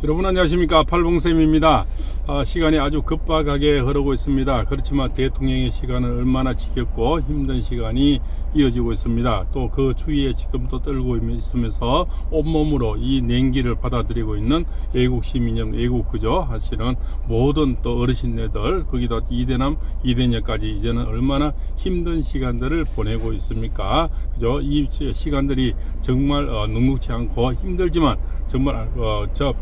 여러분 안녕하십니까, 팔봉쌤입니다. 시간이 아주 급박하게 흐르고 있습니다. 그렇지만 대통령의 시간은 얼마나 지겹고 힘든 시간이 이어지고 있습니다. 또 그 추위에 지금도 떨고 있으면서 온몸으로 이 냉기를 받아들이고 있는 애국 시민여러분, 애국구조 하시는 모든 또 어르신네들, 거기다 이대남 이대녀까지 이제는 얼마나 힘든 시간들을 보내고 있습니까? 그죠? 이 시간들이 정말 녹록지 않고 힘들지만 정말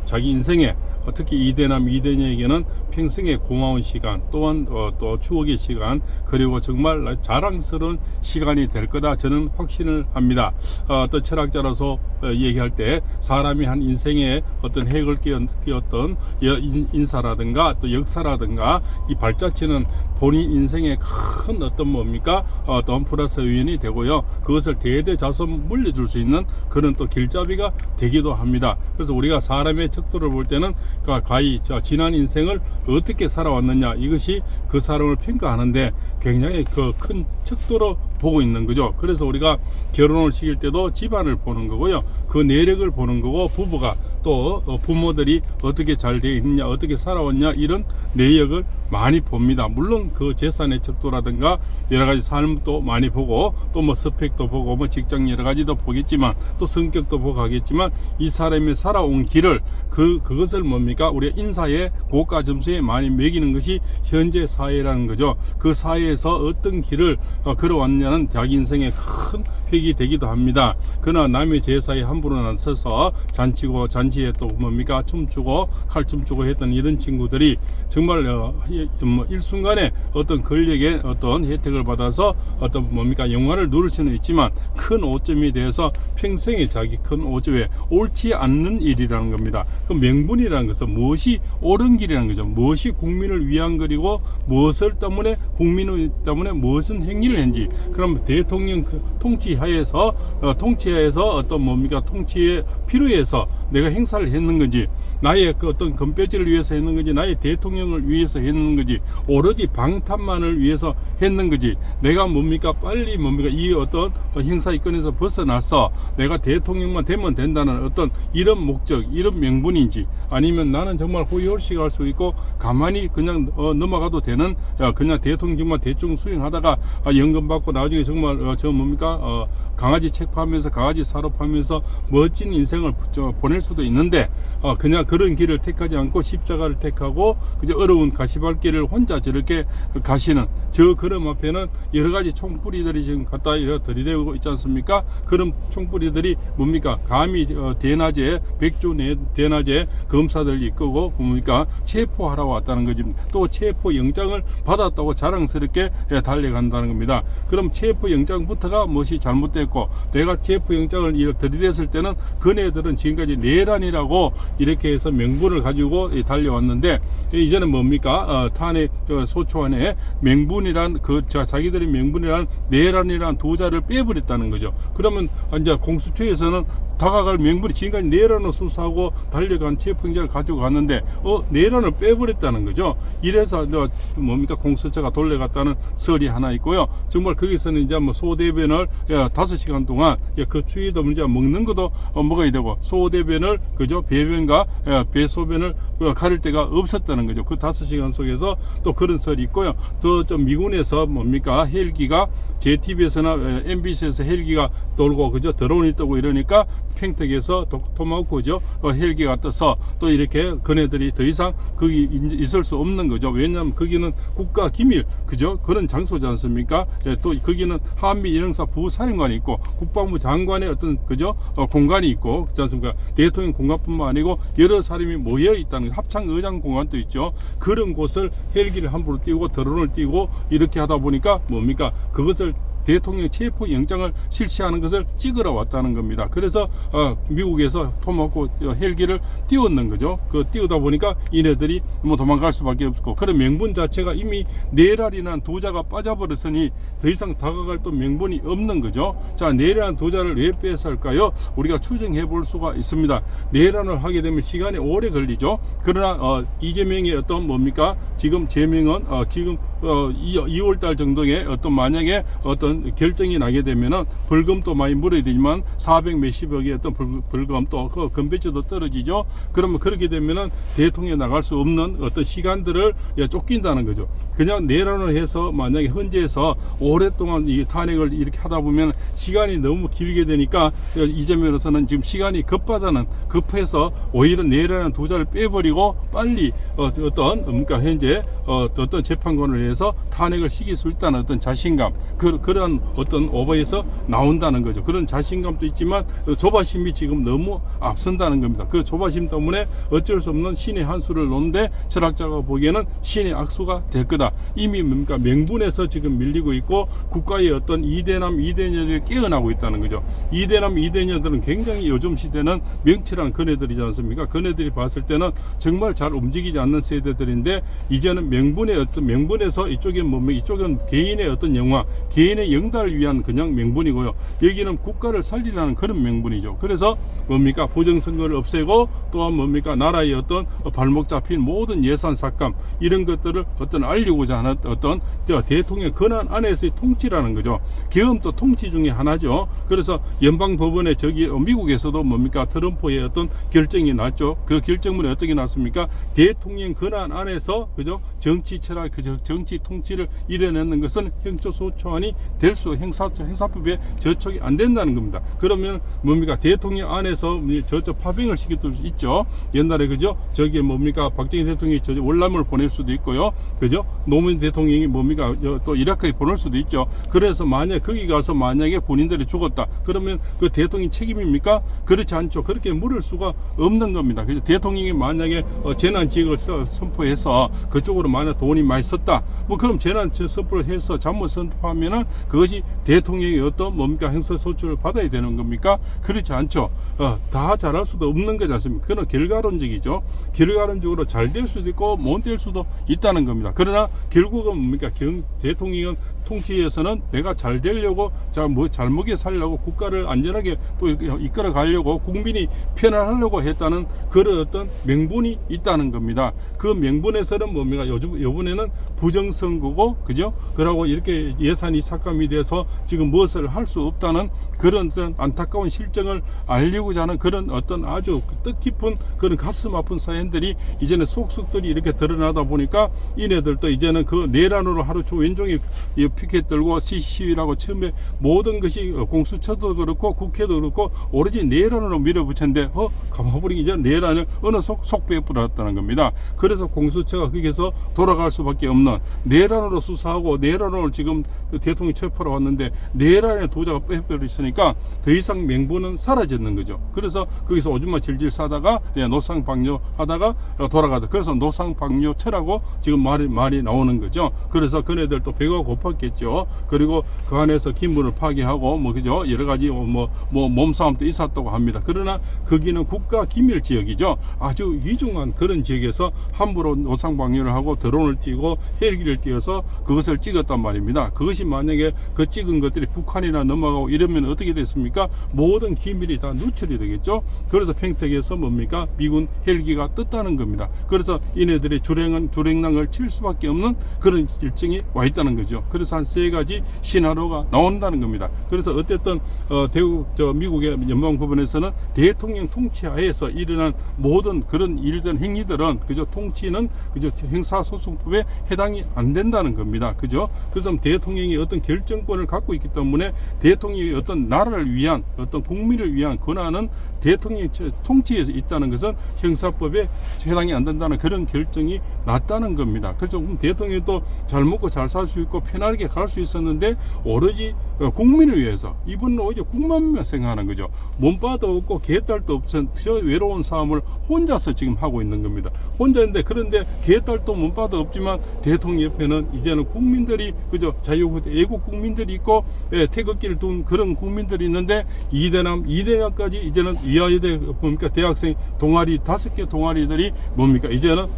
자기 인생에 특히 이대남 이대녀에게는 평생의 고마운 시간, 또한 또 추억의 시간, 그리고 정말 자랑스러운 시간이 될 거다 저는 확신을 합니다. 또 철학자로서 얘기할 때 사람이 한 인생에 어떤 핵을 끼웠던 인사라든가 또 역사라든가 이 발자취는 본인 인생의 큰 어떤 뭡니까 어떤 플러스 요인이 되고요, 그것을 대대자손 물려줄 수 있는 그런 또 길잡이가 되기도 합니다. 그래서 우리가 사람의 척도를 볼 때는 과히 지난 인생을 어떻게 살아왔느냐, 이것이 그 사람을 평가하는데 굉장히 그 큰 척도로 보고 있는 거죠. 그래서 우리가 결혼을 시킬 때도 집안을 보는 거고요, 그 내력을 보는 거고, 부부가 또 부모들이 어떻게 잘 되어 있느냐, 어떻게 살아왔냐, 이런 내역을 많이 봅니다. 물론 그 재산의 척도라든가 여러 가지 삶도 많이 보고, 또 뭐 스펙도 보고, 뭐 직장 여러 가지도 보겠지만, 또 성격도 보고 하겠지만, 이 사람이 살아온 길을 그것을 뭡니까 우리가 인사의 고가 점수에 많이 매기는 것이 현재 사회라는 거죠. 그 사회에서 어떤 길을 걸어왔냐는 자기 인생의 큰 획이 되기도 합니다. 그러나 남의 제사에 함부로 나서서 잔치고 잔치에 또 뭡니까 춤추고 칼춤 추고 했던 이런 친구들이 정말 일순간에 어떤 권력의 어떤 혜택을 받아서 어떤 뭡니까 영화를 누릴 수는 있지만, 큰 오점이 돼서 평생에 자기 큰 오점에 옳지 않는 일이라는 겁니다. 그 명분이라는 것은 무엇이 옳은 길이라는 거죠. 무엇이 국민을 위한 거리고, 무엇을 때문에 국민을 때문에 무엇은 행위를 했는지. 그럼 대통령 통치하에서 어떤 뭡니까 통치에 필요해서 내가 행사를 했는 건지, 나의 그 어떤 금배지를 위해서 했는 건지, 나의 대통령을 위해서 했는 건지, 오로지 방탄만을 위해서 했는 건지, 내가 뭡니까 빨리 뭡니까 이 어떤 행사 이권에서 벗어나서 내가 대통령만 되면 된다는 어떤 이런 목적, 이런 명분인지, 아니면 나는 정말 호의홀식할 수 있고 가만히 그냥 넘어가도 되는, 그냥 대통령만 대충 수행하다가 연금 받고 나중에 정말 강아지 책 파면서 강아지 사료 파면서 멋진 인생을 보낼 수도 있는데, 그냥 그런 길을 택하지 않고 십자가를 택하고 그저 어려운 가시밭길을 혼자 저렇게 가시는 저 걸음 앞에는 여러 가지 총뿌리들이 지금 갖다 들이대고 있지 않습니까? 그런 총뿌리들이 뭡니까 감히 대낮에 백조 대낮에 검사들 이끄고 뭡니까 체포하러 왔다는 거지. 또 체포 영장을 받았다고 자랑스럽게 달려간다는 겁니다. 그럼 체포 영장부터가 무엇이 잘못됐고, 내가 체포 영장을 들이댔을 때는 그네들은 지금까지 내란이라고 이렇게 해서 명분을 가지고 달려왔는데, 이제는 뭡니까 탄핵 소추안에 명분이란 자기들의 명분이란 내란이란 두 자를 빼버렸다는 거죠. 그러면 이제 공수처에서는 다가갈 명분이 지금까지 내란을 수사하고 달려간 체포영장을 가지고 갔는데 내란을 빼버렸다는 거죠. 이래서 뭡니까 공수처가 돌려갔다는 설이 하나 있고요. 정말 거기서는 이제 뭐 소대변을 5시간 동안 그 추위도 문제 먹는 것도 먹어야 되고, 소대변을 그죠 배변과 배소변을 가릴 데가 없었다는 거죠. 그 5시간 속에서 또 그런 설이 있고요. 또 좀 미군에서 뭡니까 헬기가 JTBC에서나 MBC에서 헬기가 돌고 그죠 드론이 뜨고 이러니까 평택에서 토마호크죠 헬기가 떠서 또 이렇게 그네들이 더 이상 거기 있을 수 없는 거죠. 왜냐하면 거기는 국가 기밀 그죠 그런 장소지 않습니까? 또 거기는 한미 연영사 부사령관이 있고 국방부 장관의 어떤 그죠 공간이 있고 그렇지 않습니까? 대통령 공간뿐만 아니고 여러 사람이 모여 있다는 합창 의장 공간도 있죠. 그런 곳을 헬기를 함부로 띄우고 드론을 띄우고 이렇게 하다 보니까 뭡니까 그것을 대통령 체포 영장을 실시하는 것을 찍으러 왔다는 겁니다. 그래서 미국에서 토마호크 헬기를 띄웠는 거죠. 그 띄우다 보니까 이네들이 뭐 도망갈 수밖에 없고, 그런 명분 자체가 이미 내란이라는 도자가 빠져버렸으니 더 이상 다가갈 또 명분이 없는 거죠. 자, 내란 도자를 왜 뺏을까요? 우리가 추정해 볼 수가 있습니다. 내란을 하게 되면 시간이 오래 걸리죠. 그러나 이재명의 어떤 뭡니까 지금 제명은 지금 2월달 정도에 어떤 만약에 어떤 이제는 결정이 나게 되면은 벌금도 많이 물어야 되지만 400 몇십억의 어떤 벌금 또 그 건배지도 떨어지죠. 그러면 그렇게 되면은 대통령이 나갈 수 없는 어떤 시간들을 쫓긴다는 거죠. 그냥 내란을 해서 만약에 헌재에서 오랫동안 이 탄핵을 이렇게 하다 보면 시간이 너무 길게 되니까 이 점에서는 지금 시간이 급해서 오히려 내란의 도자를 빼버리고 빨리 어떤 그러니까 현재 어떤 재판관을 해서 탄핵을 시킬 수 있다는 어떤 자신감 그런 어떤 오버에서 나온다는 거죠. 그런 자신감도 있지만 조바심이 지금 너무 앞선다는 겁니다. 그 조바심 때문에 어쩔 수 없는 신의 한 수를 놓는데 철학자가 보기에는 신의 악수가 될 거다. 이미 뭡니까 명분에서 지금 밀리고 있고 국가의 어떤 이대남 이대녀들이 깨어나고 있다는 거죠. 이대남 이대녀들은 굉장히 요즘 시대는 명칠한 그네들이지 않습니까? 그네들이 봤을 때는 정말 잘 움직이지 않는 세대들인데 이제는 명분에서 이쪽에 이쪽은 개인의 어떤 영화, 개인의 영달을 위한 그냥 명분이고요. 여기는 국가를 살리라는 그런 명분이죠. 그래서 뭡니까 부정선거를 없애고 또한 뭡니까 나라의 어떤 발목 잡힌 모든 예산 삭감 이런 것들을 어떤 알리고자 하는 어떤 대통령 권한 안에서의 통치라는 거죠. 계엄도 통치 중에 하나죠. 그래서 연방법원에 저기 미국에서도 뭡니까 트럼프의 어떤 결정이 났죠. 그 결정문에 어떻게 났습니까? 대통령 권한 안에서 그죠 정치 철학 정치 통치를 이뤄내는 것은 형조소초안이 될 수 형사법에 저촉이 안 된다는 겁니다. 그러면 뭡니까 대통령 안에서 저쪽 파병을 시킬 수 있죠. 옛날에 그죠 저기 뭡니까 박정희 대통령이 저 월남을 보낼 수도 있고요. 그죠 노무현 대통령이 뭡니까 또 이라크에 보낼 수도 있죠. 그래서 만약 거기 가서 만약에 본인들이 죽었다 그러면 그 대통령 책임입니까? 그렇지 않죠. 그렇게 물을 수가 없는 겁니다. 그래서 대통령이 만약에 재난지역을 선포해서 그쪽으로 만약 돈이 많이 썼다 뭐 그럼 재난 선포를 해서 잘못 선포하면은 그것이 대통령의 어떤 뭡니까 형사소추를 받아야 되는 겁니까? 그렇지 않죠. 다 잘할 수도 없는 거지 않습니까? 그건 결과론적이죠. 결과론적으로 잘 될 수도 있고 못 될 수도 있다는 겁니다. 그러나 결국은 뭡니까 대통령 통치에서는 내가 잘 되려고 잘 먹여 살려고 국가를 안전하게 또 이끌어 가려고 국민이 편안하려고 했다는 그런 어떤 명분이 있다는 겁니다. 그 명분에서는 뭡니까 요번에는 부정선거고 그죠? 그러고 이렇게 예산이 삭감이 돼서 지금 무엇을 할 수 없다는 그런 어떤 안타까운 실정을 알리고자 하는 그런 어떤 아주 뜻깊은 그런 가슴 아픈 사연들이 이제는 속속들이 이렇게 드러나다 보니까 이네들도 이제는 그 내란으로 하루 왼종일 피켓 들고 시위라고 처음에 모든 것이 공수처도 그렇고 국회도 그렇고 오로지 내란으로 밀어붙였는데 가만보니 이제 내란을 어느 속배에 뿌렸다는 겁니다. 그래서 공수처가 거기서 돌아갈 수밖에 없는 내란으로 수사하고 내란으로 지금 대통령이 체포하러 왔는데 내란의 도자가 빼버렸으니까 더 이상 명분은 사라졌는 거죠. 그래서 거기서 오줌마 질질 싸다가 노상방뇨 하다가 돌아가다. 그래서 노상방뇨처라고 지금 말이 나오는 거죠. 그래서 그네들도 배가 고팠겠죠. 그리고 그 안에서 기물을 파괴하고 그죠 여러 가지 몸싸움도 있었다고 합니다. 그러나 거기는 국가 기밀 지역이죠. 아주 위중한 그런 지역에서 함부로 노상방뇨를 하고 드론을 띄고 헬기를 띄워서 그것을 찍었단 말입니다. 그것이 만약에 그 찍은 것들이 북한이나 넘어가고 이러면 어떻게 됐습니까? 모든 기밀이 다 누출이 되겠죠. 그래서 평택에서 뭡니까? 미군 헬기가 떴다는 겁니다. 그래서 이네들이 주랭랑을 칠 수밖에 없는 그런 일정이 와 있다는 거죠. 그래서 한 세 가지 시나리오가 나온다는 겁니다. 그래서 어쨌든 미국의 연방법원에서는 대통령 통치하에서 일어난 모든 그런 일들 행위들은 그저 통치는 그저 형사소송법에 해당이 안 된다는 겁니다. 그죠? 그래서 대통령이 어떤 결정권을 갖고 있기 때문에 대통령이 어떤 나라를 위한 어떤 국민을 위한 권한은 대통령 통치에서 있다는 것은 형사법에 해당이 안 된다는 그런 결정이 났다는 겁니다. 그래서 대통령이 또 잘 먹고 잘 살 수 있고 편하게 갈 수 있었는데 오로지 국민을 위해서 이분은 오히려 국만만 생각하는 거죠. 몸빠도 없고 개딸도 없은 저 외로운 삶을 혼자서 지금 하고 있는 겁니다. 혼자인데 그런데 개딸도 몸빠도 없지만 대통령 옆에는 이제는 국민들이 그저 애국 국민들이 있고 태극기를 둔 그런 국민들이 있는데 이대남 이대녀까지 이제는 이화여대 뭡니까 대학생 동아리 5개 동아리들이 뭡니까 이제는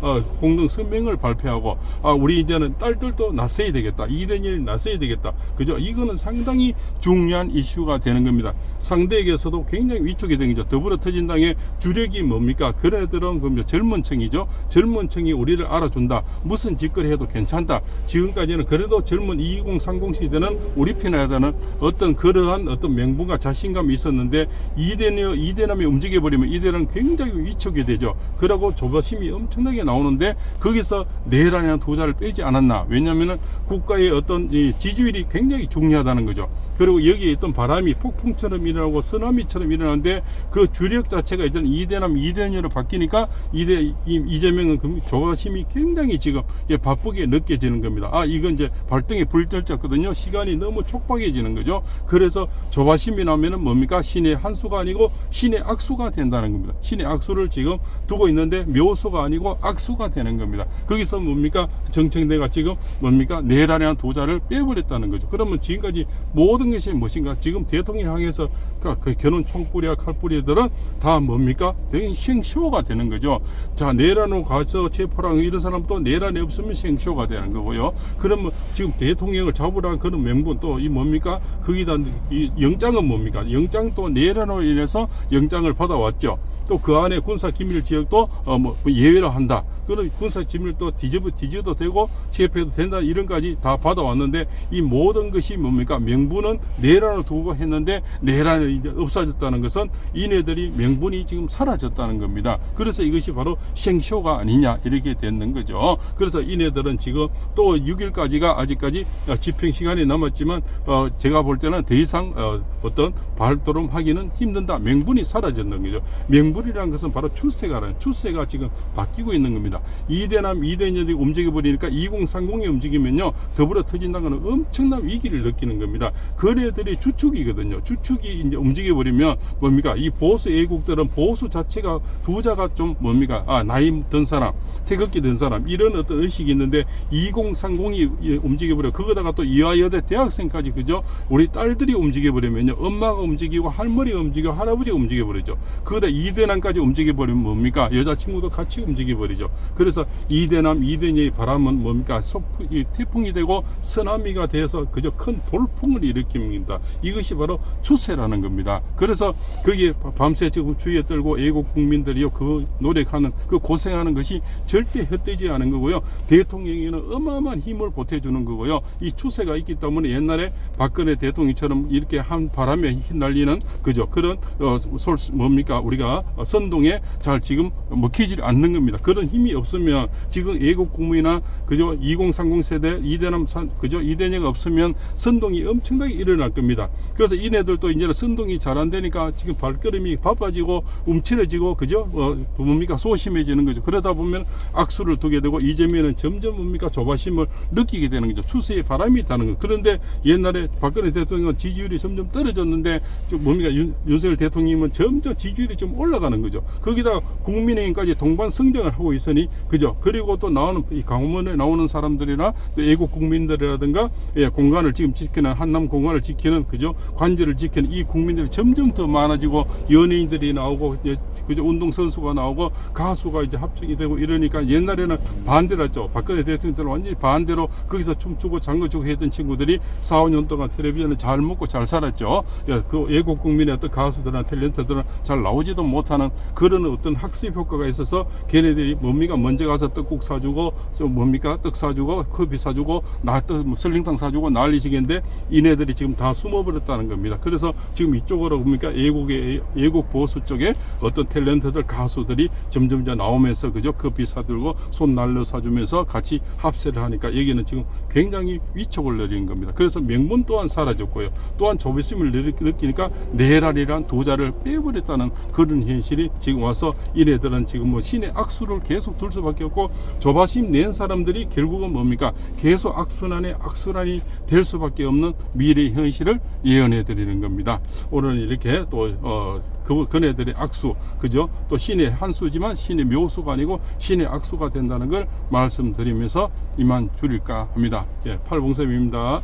공동 성명을 발표하고 우리 이제는 딸들도 낳았어야 되겠다. 이대녀를 낳았어야 되겠다. 그죠? 이거는 상당히 상당히 중요한 이슈가 되는 겁니다. 상대에게서도 굉장히 위축이 된 거죠. 더불어터진당의 주력이 뭡니까? 그네들은 그 젊은 층이죠. 젊은 층이 우리를 알아준다. 무슨 짓거리 해도 괜찮다. 지금까지는 그래도 젊은 2030 시대는 우리 편에 대한 어떤 그러한 어떤 명분과 자신감이 있었는데 이대남이 움직여버리면 이대는 굉장히 위축이 되죠. 그러고 조바심이 엄청나게 나오는데 거기서 내란이나 도자를 빼지 않았나. 왜냐하면 국가의 어떤 이 지지율이 굉장히 중요하다는 거죠. 그리고 여기에 있던 바람이 폭풍처럼 일어나고 쓰나미처럼 일어나는데 그 주력 자체가 일단 이대남 이대녀로 바뀌니까 이재명은 조바심이 굉장히 지금 바쁘게 느껴지는 겁니다. 이건 이제 발등에 불 떨쳤거든요. 시간이 너무 촉박해지는 거죠. 그래서 조바심이 나면은 뭡니까? 신의 한수가 아니고 신의 악수가 된다는 겁니다. 신의 악수를 지금 두고 있는데 묘수가 아니고 악수가 되는 겁니다. 거기서 뭡니까? 정청래가 지금 뭡니까? 내란이한 도자를 빼버렸다는 거죠. 그러면 지금까지 모든 것이 무엇인가? 지금 대통령 향해서 그 겨눈 총뿌리와 칼뿌리들은 다 뭡니까? 되게 생쇼가 되는 거죠. 자, 내란으로 가서 체포랑 이런 사람도 내란이 없으면 생쇼가 되는 거고요. 그러면 지금 대통령을 잡으라는 그런 명분 또 이 뭡니까? 거기다 이 영장은 뭡니까? 영장 또 내란으로 인해서 영장을 받아왔죠. 또 그 안에 군사기밀 지역도 예외로 한다. 그런 군사기밀도 뒤져도 되고 체포해도 된다. 이런까지 다 받아왔는데 이 모든 것이 뭡니까? 명분은 내란을 두고 했는데 내란이 이제 없어졌다는 것은 이네들이 명분이 지금 사라졌다는 겁니다. 그래서 이것이 바로 생쇼가 아니냐 이렇게 되는 거죠. 그래서 이네들은 지금 또 6일까지가 아직까지 집행 시간이 남았지만 제가 볼 때는 더 이상 어떤 발돋움 하기는 힘든다. 명분이 사라졌는 거죠. 명분이라는 것은 바로 출세가 지금 바뀌고 있는 겁니다. 이대남 이대녀들이 움직여버리니까 2030이 움직이면요 더불어터진당은 엄청난 위기를 느끼는 겁니다. 그네들이 주축이거든요. 주축이 이제 움직여버리면 뭡니까? 이 보수 애국들은 보수 자체가 두자가 좀 뭡니까? 나이 든 사람, 태극기 든 사람 이런 어떤 의식이 있는데 2030이 움직여버려. 그거다가 또 이화여대 대학생까지 그죠? 우리 딸들이 움직여버리면요 엄마가 움직이고 할머니가 움직이고 할아버지가 움직여버리죠. 그거다 이대남까지 움직여버리면 뭡니까? 여자친구도 같이 움직여버리죠. 그래서 이대남 이대녀의 바람은 뭡니까? 태풍이 되고 쓰나미가 돼서 그저 큰 돌풍을 일으킵니다. 이것이 바로 추세라는 겁니다. 그래서 거기에 밤새 지금 주위에 떨고 애국 국민들이요 그 노력하는 그 고생하는 것이 절대 헛되지 않은 거고요. 대통령에는 어마어마한 힘을 보태주는 거고요. 이 추세가 있기 때문에 옛날에 박근혜 대통령처럼 이렇게 한 바람에 휘날리는 그죠 그런 뭡니까 우리가 선동에 잘 지금 먹히지 않는 겁니다. 그런 힘이 없으면 지금 애국 국민이나 그죠 2030 세대 이대남 그죠 이대녀가 없으면 선동이 엄청나게 일어날 겁니다. 그래서 이네들도 이제는 선동이 잘 안 되니까 지금 발걸음이 바빠지고 움츠러지고 그죠 뭡니까 소심해지는 거죠. 그러다 보면 악수를 두게 되고 이재명은 점점 뭡니까 조바심을 느끼게 되는 거죠. 추세의 바람이 있다는 거죠. 그런데 옛날에 박근혜 대통령은 지지율이 점점 떨어졌는데 뭡니까 윤석열 대통령은 점점 지지율이 좀 올라가는 거죠. 거기다 국민의힘까지 동반 성장을 하고 있으니 그죠. 그리고 또 나오는 이 강원에 나오는 사람들이나 또 애국 국민들이라든가 공간을 지금 지키는 한남 공간을 지키는 그죠 관절을 지키는 이 국민들이 점점 더 많아지고 연예인들이 나오고 그죠 운동선수가 나오고 가수가 이제 합작이 되고 이러니까 옛날에는 반대로 했죠. 박근혜 대통령들은 완전히 반대로 거기서 춤추고 장구추고 했던 친구들이 4, 5년 동안 텔레비전을 잘 먹고 잘 살았죠. 그 애국 국민의 어떤 가수들이나 탤런트들은 잘 나오지도 못하는 그런 어떤 학습 효과가 있어서 걔네들이 뭡니까 먼저 가서 떡국 사주고 좀 뭡니까 떡 사주고 커피 사주고 설렁탕 사주고 난리지겠는데 이네들이 지금 다 숨어버렸다는 겁니다. 그래서 지금 이쪽으로 뭡니까 애국 보수 쪽에 어떤 탤런트들 가수들이 점점 나오면서 그죠 커피 사들고 손 날려 사주면서 같이 합세를 하니까 여기는 지금 굉장히 위축을 내리는 겁니다. 그래서 명분 또한 사라졌고요. 또한 조바심을 느끼니까 내란이란 도자를 빼버렸다는 그런 현실이 지금 와서 이네들은 지금 뭐 신의 악수를 계속 둘 수밖에 없고 조바심 낸 사람들이 결국은 뭡니까 계속 악순환이 될 수밖에 없는 미래 현실을 예언해 드리는 겁니다. 오늘은 이렇게 또 그네들의 악수 그죠 또 신의 한수지만 신의 묘수가 아니고 신의 악수가 된다는 걸 말씀드리면서 이만 줄일까 합니다. 팔봉쌤입니다.